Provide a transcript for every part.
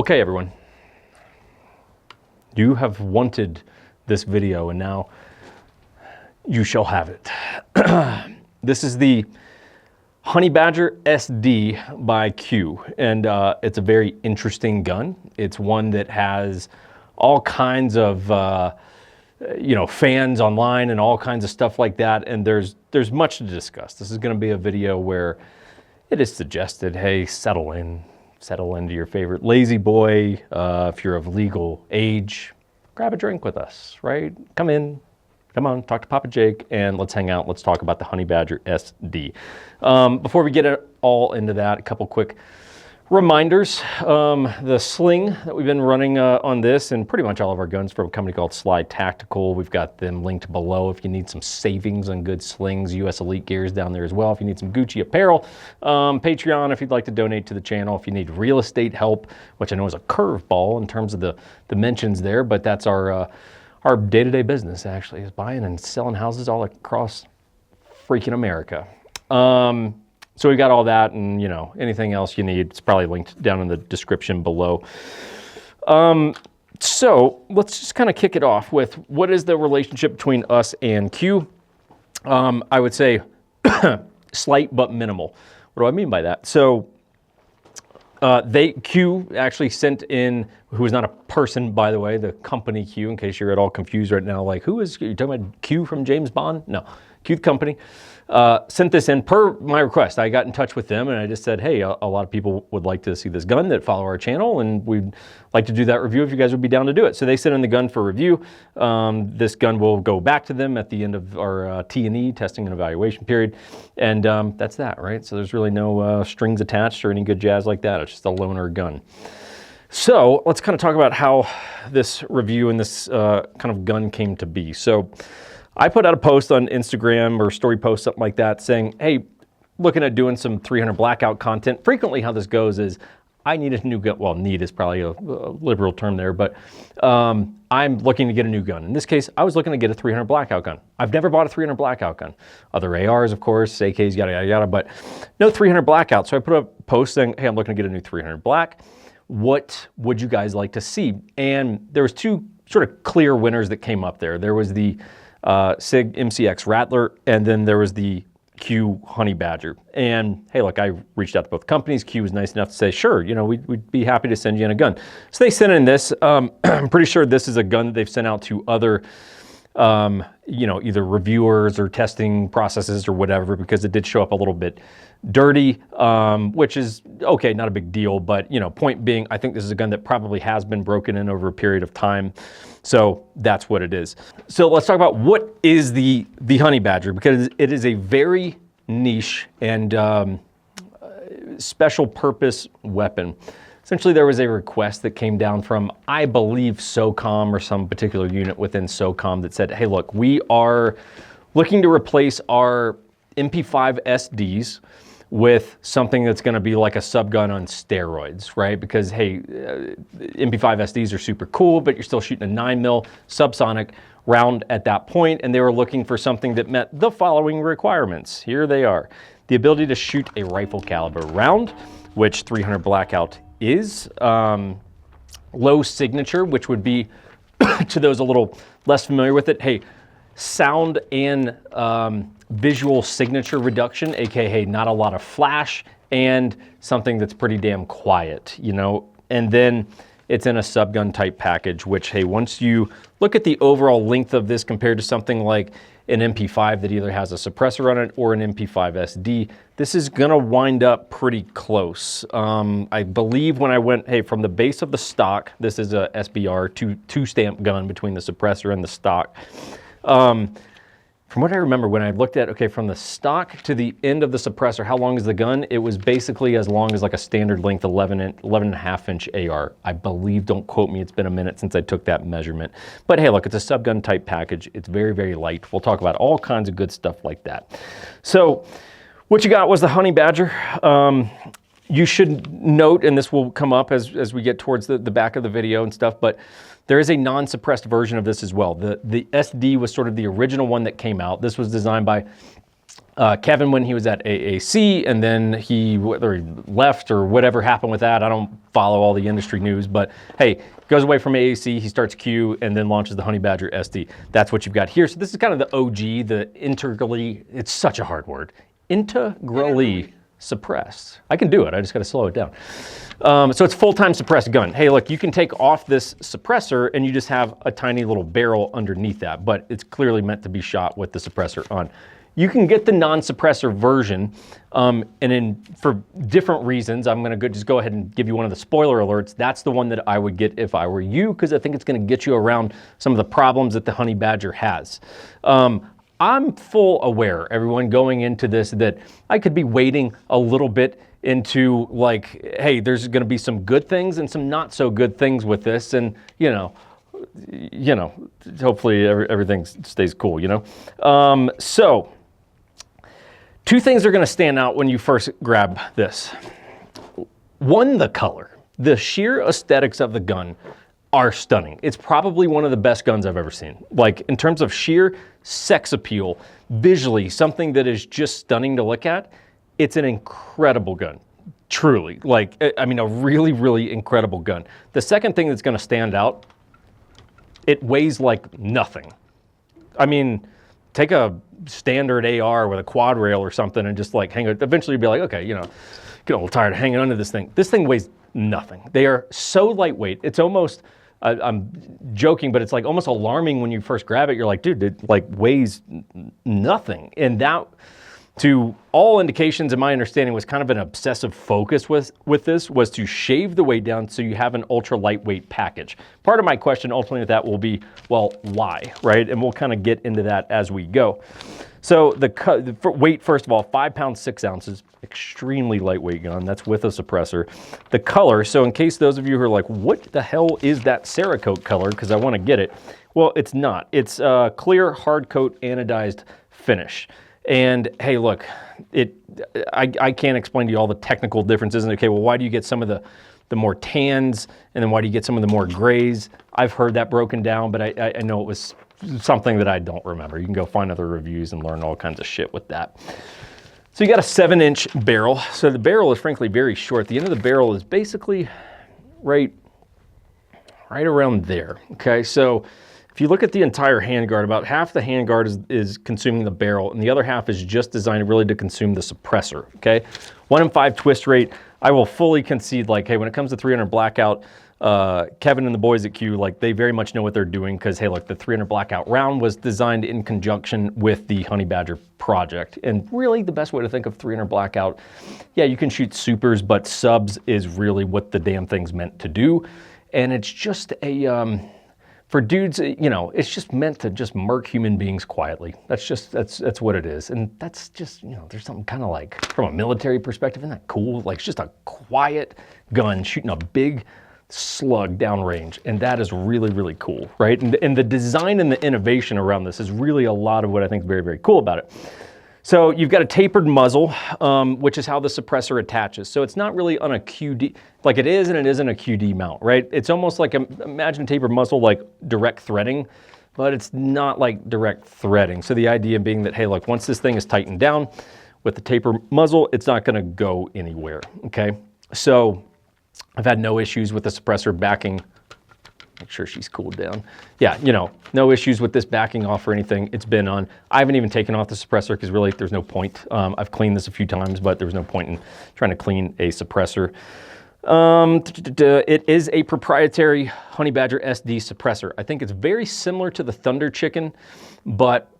Okay, everyone, you have wanted this video and now you shall have it. This is the Honey Badger SD by Q, and it's a very interesting gun. It's one that has all kinds of fans online and all kinds of stuff like that, and there's much to discuss. This is going to be a video where it is suggested, hey, settle into your favorite lazy boy. If you're of legal age, grab a drink with us, right? Come on, talk to Papa Jake, and let's hang out. Let's talk about the Honey Badger SD. Before we get all into that, a couple quick reminders. The sling that we've been running on this and pretty much all of our guns from a company called Sly Tactical. We've got them linked below if you need some savings on good slings. US Elite gears down there as well if you need some Gucci apparel. Patreon if you'd like to donate to the channel. If you need real estate help, which I know is a curveball in terms of the mentions there, but that's our day-to-day business actually, is buying and selling houses all across freaking America. So we got all that, and anything else you need, it's probably linked down in the description below. So let's just kind of kick it off with what is the relationship between us and Q? I would say slight but minimal. What do I mean by that? So Q actually sent in, who is not a person, by the way, the company Q, in case you're at all confused right now, like who is, you talking about Q from James Bond? No, Q the company. Sent this in per my request. I got in touch with them and I just said, hey, a lot of people would like to see this gun that follow our channel, and we'd like to do that review if you guys would be down to do it. So they sent in the gun for review. This gun will go back to them at the end of our T&E, testing and evaluation period. And that's that, right? So there's really no strings attached or any good jazz like that. It's just a loaner gun. So let's kind of talk about how this review and this kind of gun came to be. So I put out a post on Instagram or story post, something like that, saying, hey, looking at doing some 300 blackout content. Frequently how this goes is I need a new gun. Well, need is probably a liberal term there, but I'm looking to get a new gun. In this case, I was looking to get a 300 blackout gun. I've never bought a 300 blackout gun. Other ARs, of course, AKs, yada, yada, yada, but no 300 blackout. So I put a post saying, hey, I'm looking to get a new 300 black. What would you guys like to see? And there was two sort of clear winners that came up there. There was the SIG MCX Rattler, and then there was the Q Honey Badger. And hey, look, I reached out to both companies. Q was nice enough to say, sure, we'd be happy to send you in a gun. So they sent in this. I'm pretty sure this is a gun that they've sent out to other, either reviewers or testing processes or whatever, because it did show up a little bit dirty, which is okay, not a big deal. But point being, I think this is a gun that probably has been broken in over a period of time. So that's what it is. So let's talk about what is the Honey Badger, because it is a very niche and special purpose weapon. Essentially, there was a request that came down from, I believe, SOCOM or some particular unit within SOCOM that said, hey, look, we are looking to replace our MP5 SDs with something that's going to be like a subgun on steroids, right? Because, hey, MP5 SDs are super cool, but you're still shooting a 9mm subsonic round at that point, and they were looking for something that met the following requirements. Here they are. The ability to shoot a rifle caliber round, which 300 blackout is. Low signature, which would be, to those a little less familiar with it, hey, sound and visual signature reduction, aka not a lot of flash, and something that's pretty damn quiet, and then it's in a subgun type package, which, hey, once you look at the overall length of this compared to something like an MP5 that either has a suppressor on it or an MP5 SD, this is gonna wind up pretty close. I believe when I went, hey, from the base of the stock, this is a SBR two stamp gun between the suppressor and the stock. From what I remember, when I looked at, okay, from the stock to the end of the suppressor, how long is the gun? It was basically as long as like a standard length 11.5 inch AR. I believe, don't quote me, it's been a minute since I took that measurement. But hey, look, it's a subgun type package. It's very, very light. We'll talk about all kinds of good stuff like that. So what you got was the Honey Badger. You should note, and this will come up as we get towards the back of the video and stuff, but there is a non-suppressed version of this as well. The SD was sort of the original one that came out. This was designed by Kevin, when he was at AAC, and then whether he left or whatever happened with that, I don't follow all the industry news, but hey, goes away from AAC, he starts Q, and then launches the Honey Badger SD. That's what you've got here. So this is kind of the OG, the integrally, it's such a hard word, integrally suppressed. I can do it, I just gotta slow it down. So it's full-time suppressed gun. Hey, look, you can take off this suppressor and you just have a tiny little barrel underneath that, but it's clearly meant to be shot with the suppressor on. You can get the non-suppressor version, for different reasons. I'm gonna just go ahead and give you one of the spoiler alerts. That's the one that I would get if I were you, because I think it's gonna get you around some of the problems that the Honey Badger has. I'm full aware, everyone, going into this, that I could be wading a little bit into like, hey, there's gonna be some good things and some not so good things with this, and hopefully everything stays cool, So, two things are gonna stand out when you first grab this. One, the color. The sheer aesthetics of the gun are stunning. It's probably one of the best guns I've ever seen. Like, in terms of sheer sex appeal, visually, something that is just stunning to look at, it's an incredible gun. Truly. Like, I mean, a really, really incredible gun. The second thing that's gonna stand out, it weighs like nothing. I mean, take a standard AR with a quad rail or something and just like hang it. Eventually you'll be like, okay, get a little tired of hanging onto this thing. This thing weighs nothing. They are so lightweight. It's almost, I'm joking, but it's like almost alarming when you first grab it. You're like, dude, it like weighs nothing. And that, to all indications, in my understanding, was kind of an obsessive focus with this, was to shave the weight down so you have an ultra lightweight package. Part of my question ultimately with that will be, well, why, right? And we'll kind of get into that as we go. So the weight, first of all, 5 pounds, 6 ounces, extremely lightweight gun. That's with a suppressor. The color, so in case those of you who are like, what the hell is that Cerakote color? Because I want to get it. Well, it's not. It's a clear hard coat anodized finish. And hey, look, I can't explain to you all the technical differences. And okay, well, why do you get some of the more tans, and then why do you get some of the more grays? I've heard that broken down, but I know it was something that I don't remember. You can go find other reviews and learn all kinds of shit with that. So you got a 7-inch barrel. So the barrel is frankly very short. The end of the barrel is basically right around there. Okay, so if you look at the entire handguard, about half the handguard is consuming the barrel, and the other half is just designed really to consume the suppressor, okay? 1 in 5 twist rate. I will fully concede, like, hey, when it comes to 300 blackout, Kevin and the boys at Q, like, they very much know what they're doing, because, hey, look, the 300 blackout round was designed in conjunction with the Honey Badger project. And really the best way to think of 300 blackout, yeah, you can shoot supers, but subs is really what the damn thing's meant to do. And it's just a, for dudes, it's just meant to just murk human beings quietly. That's what it is. And that's just, there's something kind of like, from a military perspective, isn't that cool? Like, it's just a quiet gun shooting a big slug downrange. And that is really, really cool, right? And the design and the innovation around this is really a lot of what I think is very, very cool about it. So you've got a tapered muzzle, which is how the suppressor attaches. So it's not really on a QD, like it is and it isn't a QD mount, right? It's almost like, imagine a tapered muzzle like direct threading, but it's not like direct threading. So the idea being that, hey, look, once this thing is tightened down with the taper muzzle, it's not gonna go anywhere, okay? So I've had no issues with the suppressor backing. Make sure she's cooled down. Yeah, no issues with this backing off or anything. It's been on. I haven't even taken off the suppressor because really there's no point. I've cleaned this a few times, but there was no point in trying to clean a suppressor. It is a proprietary Honey Badger SD suppressor. I think it's very similar to the Thunder Chicken, but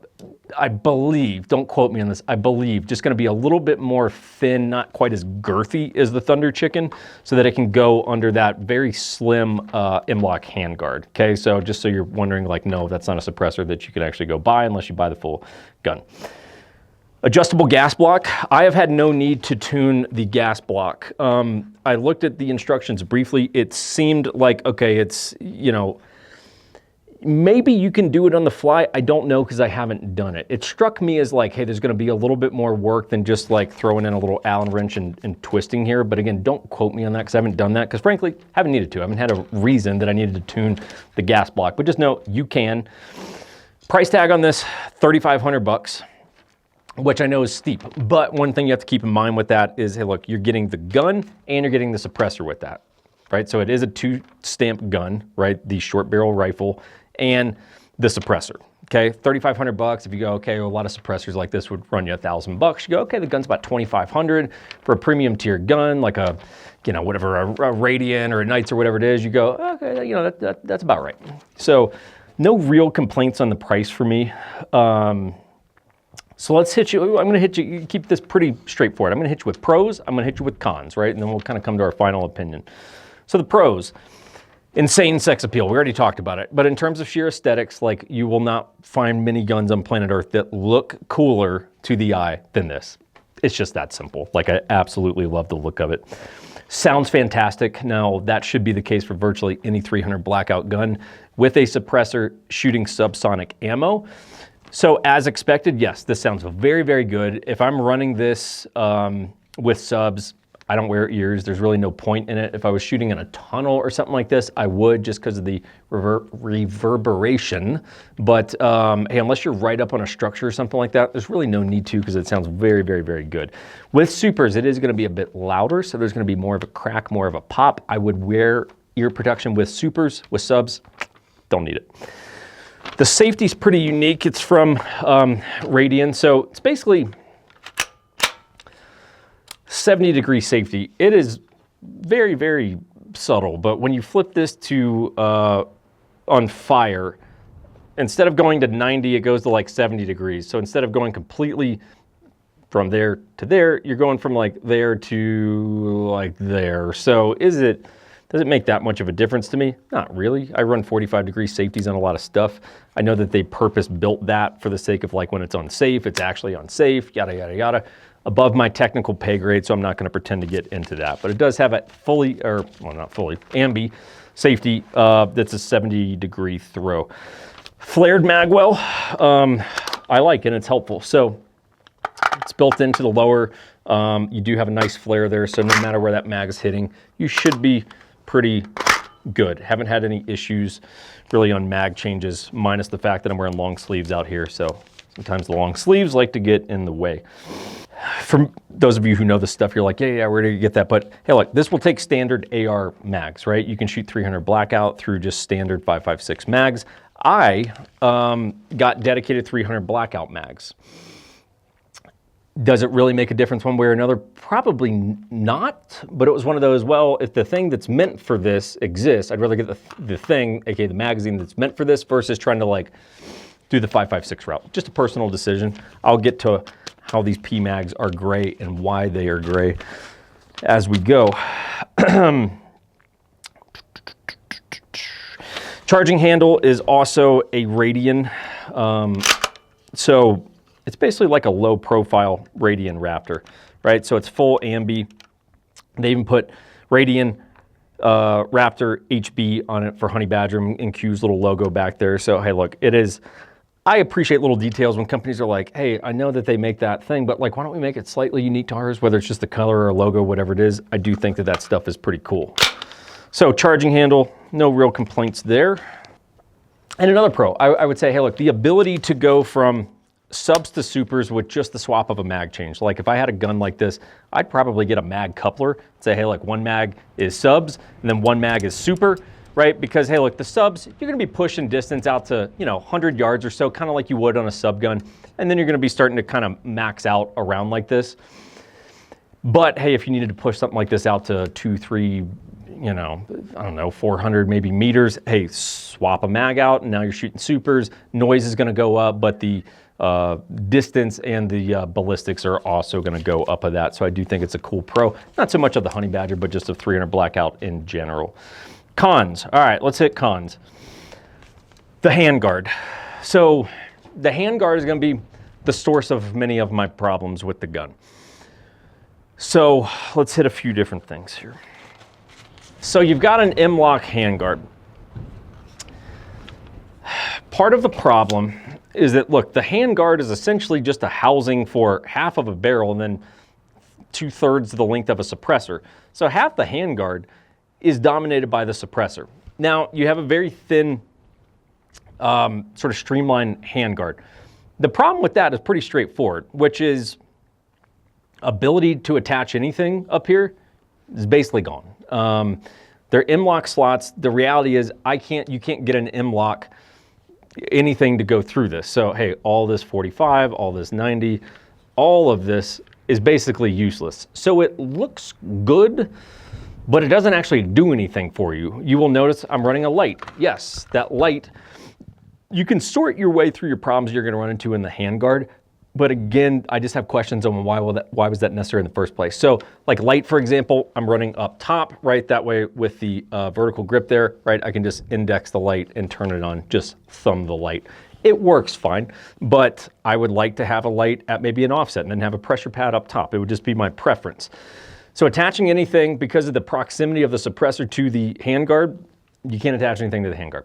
I believe, don't quote me on this, I believe just gonna be a little bit more thin, not quite as girthy as the Thunder Chicken, so that it can go under that very slim M-LOK handguard, okay? So just so you're wondering, like, no, that's not a suppressor that you can actually go buy unless you buy the full gun. Adjustable gas block. I have had no need to tune the gas block. I looked at the instructions briefly. It seemed like, okay, it's, maybe you can do it on the fly. I don't know because I haven't done it. It struck me as like, hey, there's going to be a little bit more work than just like throwing in a little Allen wrench and twisting here. But again, don't quote me on that because I haven't done that because frankly, haven't needed to. I haven't had a reason that I needed to tune the gas block. But just know you can. Price tag on this, $3,500. which I know is steep. But one thing you have to keep in mind with that is, hey, look, you're getting the gun and you're getting the suppressor with that, right? So it is a 2-stamp gun, right? The short barrel rifle and the suppressor. Okay, $3,500. If you go, okay, well, a lot of suppressors like this would run you $1,000. You go, okay, the gun's about $2,500 for a premium tier gun, like a, you know, whatever, a Radiant or a Knights or whatever it is. You go, okay, you know, that's about right. So no real complaints on the price for me. So let's hit you. I'm going to hit you. Keep this pretty straightforward. I'm going to hit you with pros. I'm going to hit you with cons, right? And then we'll kind of come to our final opinion. So the pros. Insane sex appeal. We already talked about it. But in terms of sheer aesthetics, like, you will not find many guns on planet Earth that look cooler to the eye than this. It's just that simple. Like, I absolutely love the look of it. Sounds fantastic. Now, that should be the case for virtually any 300 blackout gun with a suppressor shooting subsonic ammo. So as expected, yes, this sounds very, very good. If I'm running this with subs, I don't wear ears. There's really no point in it. If I was shooting in a tunnel or something like this, I would, just because of the reverberation. But hey, unless you're right up on a structure or something like that, there's really no need to, because it sounds very, very, very good. With supers, it is going to be a bit louder, so there's going to be more of a crack, more of a pop. I would wear ear protection with supers. With subs, don't need it. The safety's pretty unique. It's from Radian, so it's basically 70-degree safety. It is very, very subtle, but when you flip this to on fire, instead of going to 90, it goes to like 70 degrees. So instead of going completely from there to there, you're going from like there to like there. So does it make that much of a difference to me? Not really. I run 45-degree safeties on a lot of stuff. I know that they purpose built that for the sake of, like, when it's unsafe, it's actually unsafe, yada, yada, yada. Above my technical pay grade, so I'm not going to pretend to get into that. But it does have a fully, or well, not fully, ambi safety that's a 70-degree throw. Flared magwell, I like, and it's helpful. So it's built into the lower. You do have a nice flare there, so no matter where that mag is hitting, you should be pretty good. Haven't had any issues really on mag changes, minus the fact that I'm wearing long sleeves out here, so sometimes the long sleeves like to get in the way. For those of you who know this stuff, you're like, yeah, where do you get that? But hey, look, this will take standard AR mags, right? You can shoot 300 blackout through just standard 5.56 mags. I got dedicated 300 blackout mags. Does it really make a difference one way or another? Probably not, but it was one of those, well, if the thing that's meant for this exists, I'd rather get the thing, aka the magazine that's meant for this, versus trying to like do the 5.56 route. Just a personal decision. I'll get to how these P mags are gray and why they are gray as we go. Charging handle is also a Radian. So it's basically like a low profile Radian Raptor, right? So it's full ambi. They even put Radian Raptor HB on it for Honey Badger and Q's little logo back there. So hey, look, it is, I appreciate little details when companies are like, hey, I know that they make that thing, but like, why don't we make it slightly unique to ours, whether it's just the color or a logo, whatever it is. I do think that that stuff is pretty cool. So charging handle, no real complaints there. And another pro, I would say, hey, look, the ability to go from subs to supers with just the swap of a mag change. Like if I had a gun like this, I'd probably get a mag coupler, say, hey, like one mag is subs and then one mag is super, right? Because hey, look, the subs, you're gonna be pushing distance out to, 100 yards or so, kind of like you would on a sub gun. And then you're gonna be starting to kind of max out around like this. But hey, if you needed to push something like this out to 2, 3, I don't know, 400 maybe meters, hey, swap a mag out and now you're shooting supers. Noise is gonna go up, but the distance and the ballistics are also going to go up of that. So I do think it's a cool pro. Not so much of the Honey Badger, but just of 300 blackout in general. Cons. All right, let's hit cons. The Handguard. So the Handguard is going to be the source of many of my problems with the gun. So let's hit a few different things here. So you've got an M-lock Handguard. Part of the problem is that, look, the Handguard is essentially just a housing for half of a barrel and then 2/3 the length of a suppressor. So half the Handguard is dominated by the suppressor. Now, you have a very thin, sort of streamlined Handguard. The problem with that is pretty straightforward, which is ability to attach anything up here is basically gone. They're M-lock slots. The reality is you can't get an M-lock anything to go through this. So, hey, all this 45, all this 90, all of this is basically useless. So it looks good, but it doesn't actually do anything for you. You will notice I'm running a light. Yes, that light, you can sort your way through your problems you're gonna run into in the Handguard. But again, I just have questions on why was that necessary in the first place. So like light, for example, I'm running up top, right? That way with the vertical grip there, right? I can just index the light and turn it on, just thumb the light. It works fine, but I would like to have a light at maybe an offset and then have a pressure pad up top. It would just be my preference. So attaching anything, because of the proximity of the suppressor to the Handguard, you can't attach anything to the Handguard.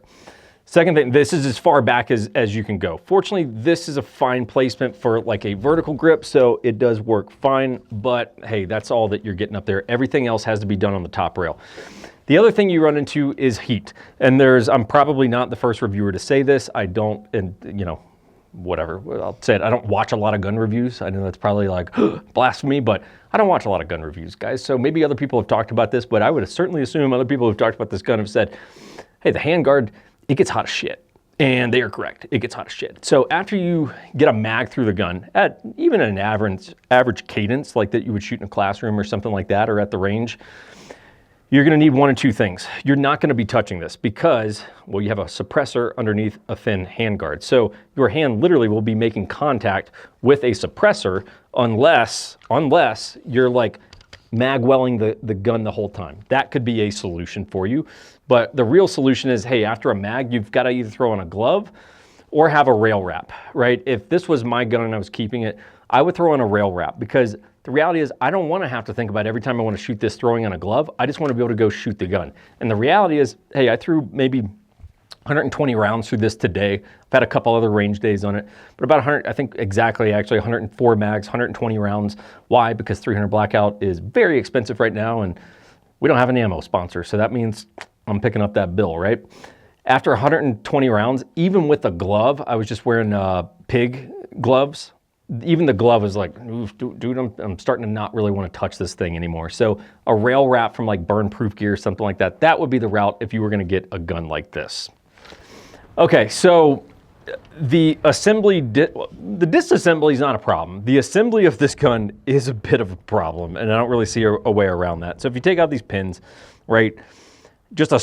Second thing, this is as far back as you can go. Fortunately, this is a fine placement for like a vertical grip, so it does work fine, but hey, that's all that you're getting up there. Everything else has to be done on the top rail. The other thing you run into is heat. And I'm probably not the first reviewer to say this. I don't, and you know, whatever, I'll say it. I don't watch a lot of gun reviews. I know that's probably like blasphemy, but I don't watch a lot of gun reviews, guys. So maybe other people have talked about this, but I would certainly assume other people who've talked about this gun have said, hey, the Handguard, it gets hot as shit. And they are correct, it gets hot as shit. So after you get a mag through the gun, at even an average cadence like that you would shoot in a classroom or something like that, or at the range, you're gonna need one of two things. You're not gonna be touching this because, well, you have a suppressor underneath a thin handguard. So your hand literally will be making contact with a suppressor unless you're like mag-welling the gun the whole time. That could be a solution for you. But the real solution is, hey, after a mag, you've got to either throw on a glove or have a rail wrap, right? If this was my gun and I was keeping it, I would throw on a rail wrap because the reality is I don't want to have to think about every time I want to shoot this throwing on a glove. I just want to be able to go shoot the gun. And the reality is, hey, I threw maybe 120 rounds through this today. I've had a couple other range days on it, but about 100, I think exactly actually 104 mags, 120 rounds. Why? Because 300 Blackout is very expensive right now and we don't have an ammo sponsor. So that means I'm picking up that bill, right? After 120 rounds, even with a glove, I was just wearing pig gloves. Even the glove was like, dude, I'm starting to not really want to touch this thing anymore. So a rail wrap from like burn proof gear, something like that, that would be the route if you were going to get a gun like this. Okay, so the assembly, the disassembly is not a problem. The assembly of this gun is a bit of a problem, and I don't really see a way around that. So if you take out these pins, right, just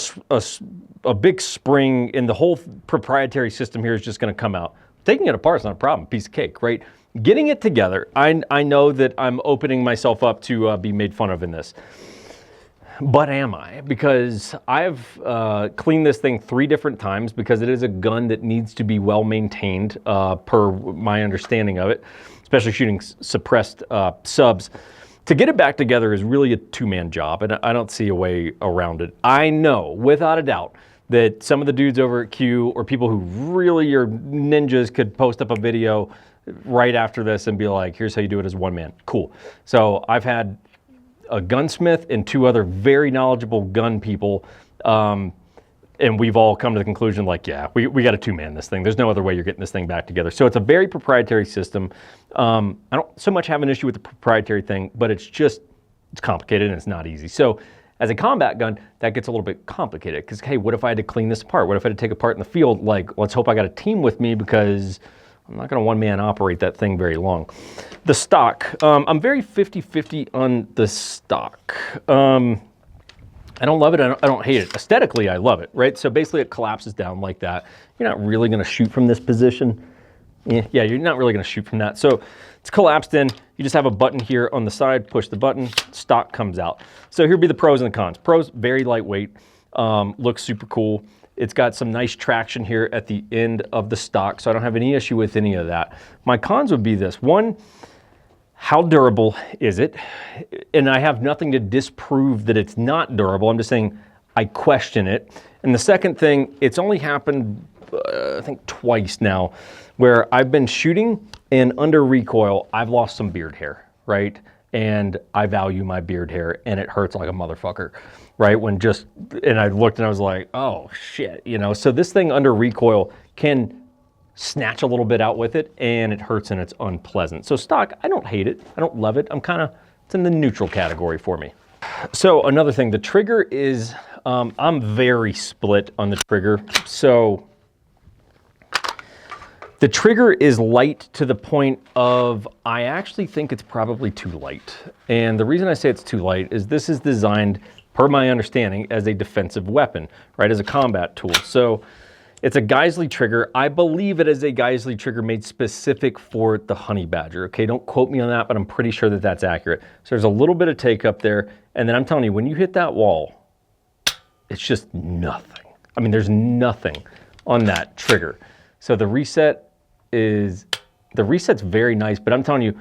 a big spring in the whole proprietary system here is just going to come out. Taking it apart is not a problem, piece of cake, right? Getting it together, I know that I'm opening myself up to be made fun of in this. But am I? Because I've cleaned this thing 3 different times because it is a gun that needs to be well maintained per my understanding of it, especially shooting suppressed subs. To get it back together is really a 2-man job, and I don't see a way around it. I know, without a doubt, that some of the dudes over at Q or people who really are ninjas could post up a video right after this and be like, here's how you do it as one man. Cool. So I've had a gunsmith and 2 other very knowledgeable gun people, and we've all come to the conclusion like, yeah, we got to 2-man this thing. There's no other way you're getting this thing back together. So it's a very proprietary system. I don't so much have an issue with the proprietary thing, but it's complicated and it's not easy. So as a combat gun, that gets a little bit complicated because, hey, what if I had to clean this apart? What if I had to take it apart in the field? Like, let's hope I got a team with me because I'm not going to 1-man operate that thing very long. The stock, I'm very 50-50 on the stock. I don't love it, I don't hate it. Aesthetically, I love it, right? So basically it collapses down like that. You're not really going to shoot from this position. Yeah, you're not really going to shoot from that. So it's collapsed in. You just have a button here on the side, push the button, stock comes out. So here be the pros and the cons. Pros, very lightweight, looks super cool. It's got some nice traction here at the end of the stock, so I don't have any issue with any of that. My cons would be this. One, how durable is it? And I have nothing to disprove that it's not durable. I'm just saying I question it. And the second thing, it's only happened, I think twice now, where I've been shooting and under recoil, I've lost some beard hair, right? And I value my beard hair and it hurts like a motherfucker, right? And I looked and I was like, oh shit, you know? So this thing under recoil can snatch a little bit out with it, and it hurts and it's unpleasant. So stock, I don't hate it. I don't love it. It's in the neutral category for me. So another thing, the trigger is, I'm very split on the trigger. So the trigger is light to the point of, I actually think it's probably too light. And the reason I say it's too light is this is designed, per my understanding, as a defensive weapon, right, as a combat tool. So it's a Geisley trigger. I believe it is a Geisley trigger made specific for the honey badger. Okay, don't quote me on that, but I'm pretty sure that that's accurate. So there's a little bit of take up there. And then I'm telling you, when you hit that wall, it's just nothing. I mean, there's nothing on that trigger. So the reset's very nice, but I'm telling you,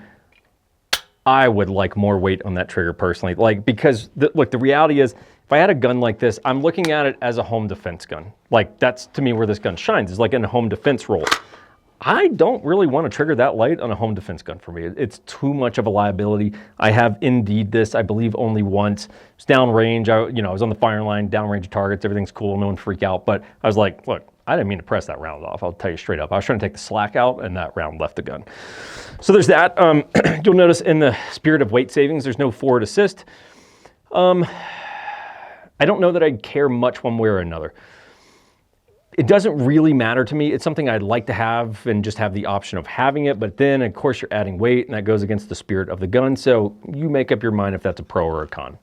I would like more weight on that trigger personally. Like, because look, the reality is, if I had a gun like this, I'm looking at it as a home defense gun. Like, that's to me where this gun shines, is like in a home defense role. I don't really want to trigger that light on a home defense gun for me. It's too much of a liability. I have indeed this, I believe, only once. It's downrange. I was on the firing line, downrange targets, everything's cool, no one freak out. But I was like, look, I didn't mean to press that round off. I'll tell you straight up. I was trying to take the slack out, and that round left the gun. So there's that. You'll notice in the spirit of weight savings, there's no forward assist. I don't know that I care much one way or another. It doesn't really matter to me. It's something I'd like to have and just have the option of having it. But then, of course, you're adding weight, and that goes against the spirit of the gun. So you make up your mind if that's a pro or a con.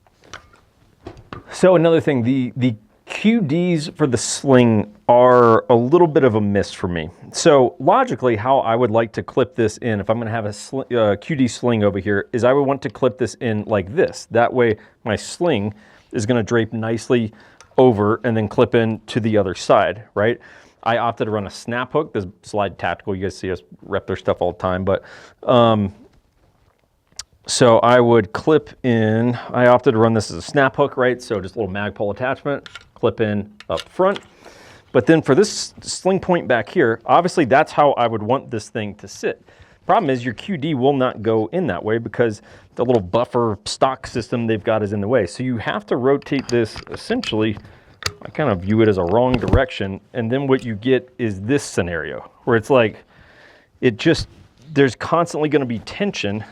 So another thing, the QDs for the sling are a little bit of a miss for me. So logically, how I would like to clip this in, if I'm going to have a QD sling over here, is I would want to clip this in like this. That way, my sling is going to drape nicely over and then clip in to the other side, right? I opted to run a snap hook. This Sly Tactical, you guys see us rep their stuff all the time, but so I would clip in, I opted to run this as a snap hook, right? So just a little Magpul attachment, clip in up front. But then for this sling point back here, obviously that's how I would want this thing to sit. Problem is your QD will not go in that way because the little buffer stock system they've got is in the way. So you have to rotate this essentially, I kind of view it as a wrong direction. And then what you get is this scenario where it's like, there's constantly going to be tension,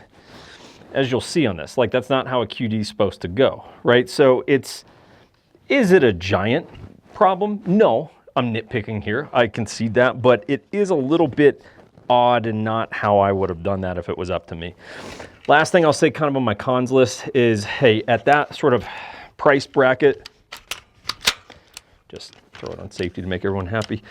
as you'll see on this. Like, that's not how a QD is supposed to go, right? So is it a giant problem? No, I'm nitpicking here. I concede that, but it is a little bit odd and not how I would have done that if it was up to me. Last thing I'll say kind of on my cons list is, hey, at that sort of price bracket, just throw it on safety to make everyone happy.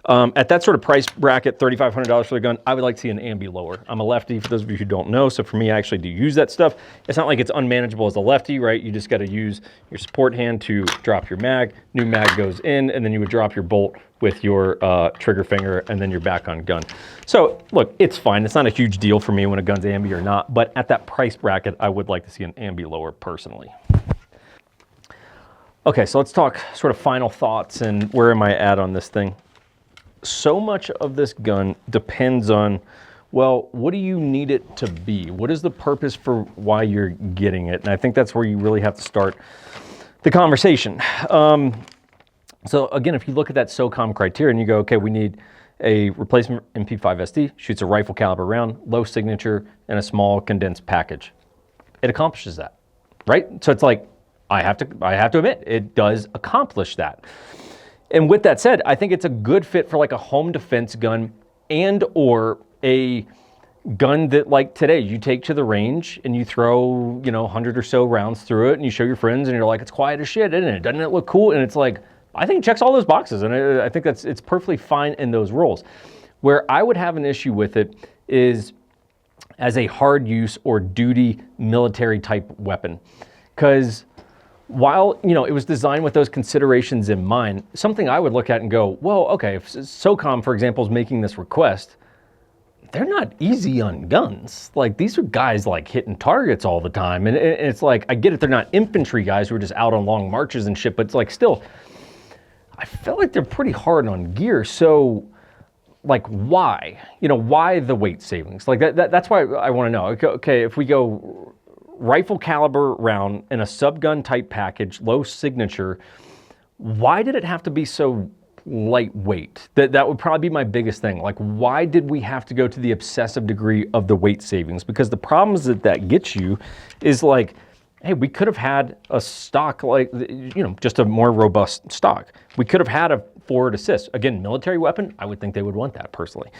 At that sort of price bracket, $3,500 for the gun, I would like to see an ambi lower. I'm a lefty, for those of you who don't know, so for me, I actually do use that stuff. It's not like it's unmanageable as a lefty, right? You just got to use your support hand to drop your mag, new mag goes in, and then you would drop your bolt with your trigger finger, and then you're back on gun. So look, it's fine. It's not a huge deal for me when a gun's ambi or not, but at that price bracket, I would like to see an ambi lower personally. Okay, so let's talk sort of final thoughts and where am I at on this thing. So much of this gun depends on, well, what do you need it to be? What is the purpose for why you're getting it? And I think that's where you really have to start the conversation. So again, if you look at that SOCOM criteria and you go, okay, we need a replacement MP5 SD, shoots a rifle caliber round, low signature, and a small condensed package. It accomplishes that, right? So it's like, I have to admit, it does accomplish that. And with that said, I think it's a good fit for like a home defense gun and or a gun that, like today, you take to the range and you throw, 100 or so rounds through it and you show your friends and you're like, it's quiet as shit, isn't it? Doesn't it look cool? And it's like, I think it checks all those boxes, and I think it's perfectly fine in those roles. Where I would have an issue with it is as a hard use or duty military type weapon. Because while, it was designed with those considerations in mind, something I would look at and go, well, okay, if SOCOM, for example, is making this request, they're not easy on guns. Like, these are guys like hitting targets all the time. And it's like, I get it, they're not infantry guys who are just out on long marches and shit, but it's like still, I feel like they're pretty hard on gear. So like, why? Why the weight savings? Like that's why I want to know. Okay, if we go rifle caliber round in a subgun type package, low signature, why did it have to be so lightweight. That would probably be my biggest thing. Like, why did we have to go to the obsessive degree of the weight savings? Because the problems that gets you is like, hey, we could have had a stock like, just a more robust stock. We could have had a forward assist. Again, military weapon, I would think they would want that personally.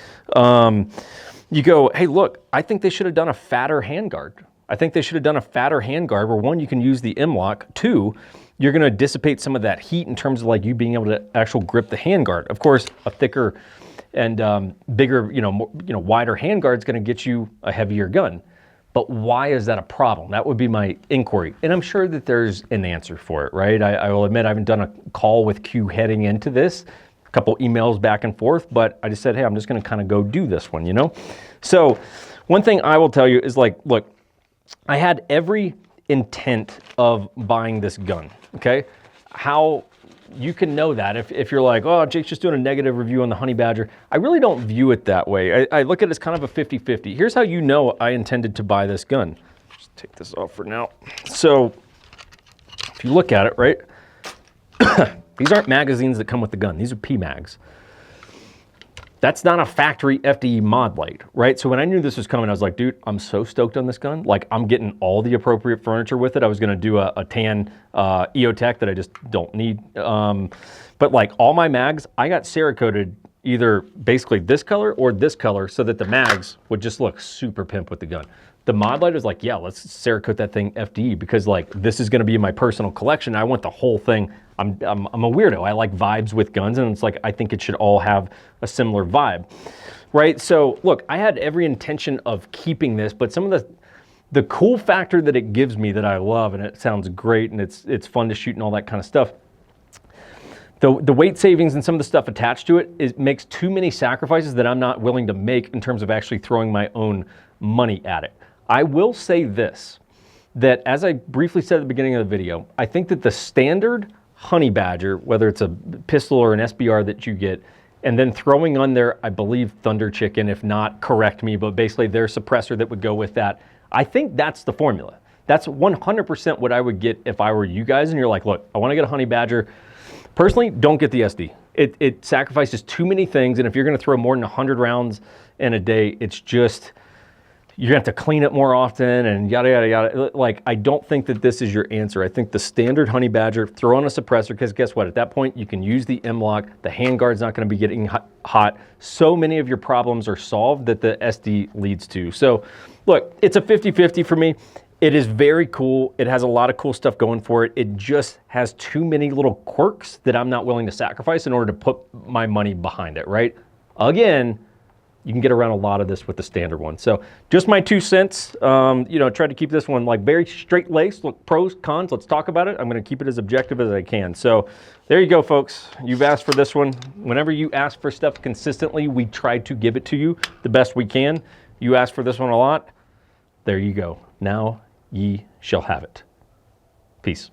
You go, hey, look, I think they should have done a fatter handguard. I think they should have done a fatter handguard where, one, you can use the M-lock. Two, you're going to dissipate some of that heat in terms of like you being able to actually grip the handguard. Of course, a thicker and bigger, wider handguard is going to get you a heavier gun. But why is that a problem? That would be my inquiry. And I'm sure that there's an answer for it, right? I will admit I haven't done a call with Q heading into this, a couple emails back and forth, but I just said, hey, I'm just going to kind of go do this one, So one thing I will tell you is like, look, I had every intent of buying this gun, okay? How you can know that if you're like, oh, Jake's just doing a negative review on the Honey Badger. I really don't view it that way. I look at it as kind of a 50-50. Here's how you know I intended to buy this gun. Just take this off for now. So if you look at it, right? These aren't magazines that come with the gun. These are PMags. That's not a factory FDE mod light, right? So when I knew this was coming, I was like, dude, I'm so stoked on this gun. Like, I'm getting all the appropriate furniture with it. I was gonna do a tan EOTech that I just don't need. But like all my mags, I got Cerakoted either basically this color or this color so that the mags would just look super pimp with the gun. The mod light was like, yeah, let's Cerakote that thing FDE because like this is gonna be my personal collection. I want the whole thing. I'm a weirdo. I like vibes with guns, and it's like I think it should all have a similar vibe, right? So look, I had every intention of keeping this, but some of the cool factor that it gives me that I love, and it sounds great, and it's fun to shoot and all that kind of stuff. The weight savings and some of the stuff attached to it makes too many sacrifices that I'm not willing to make in terms of actually throwing my own money at it. I will say this, that as I briefly said at the beginning of the video, I think that the standard Honey Badger, whether it's a pistol or an SBR that you get, and then throwing on there, I believe Thunder Chicken, if not, correct me, but basically their suppressor that would go with that. I think that's the formula. That's 100% what I would get if I were you guys and you're like, look, I want to get a Honey Badger. Personally, don't get the SD. It sacrifices too many things, and if you're going to throw more than 100 rounds in a day, it's just, you're gonna have to clean it more often and yada, yada, yada. Like, I don't think that this is your answer. I think the standard Honey Badger, throw on a suppressor, because guess what? At that point, you can use the M-lock. The handguard's not gonna be getting hot. So many of your problems are solved that the SD leads to. So look, it's a 50-50 for me. It is very cool. It has a lot of cool stuff going for it. It just has too many little quirks that I'm not willing to sacrifice in order to put my money behind it, right? Again, you can get around a lot of this with the standard one. So just my 2 cents, tried to keep this one like very straight laced. Look, pros, cons, let's talk about it. I'm gonna keep it as objective as I can. So there you go, folks. You've asked for this one. Whenever you ask for stuff consistently, we try to give it to you the best we can. You asked for this one a lot. There you go. Now ye shall have it. Peace.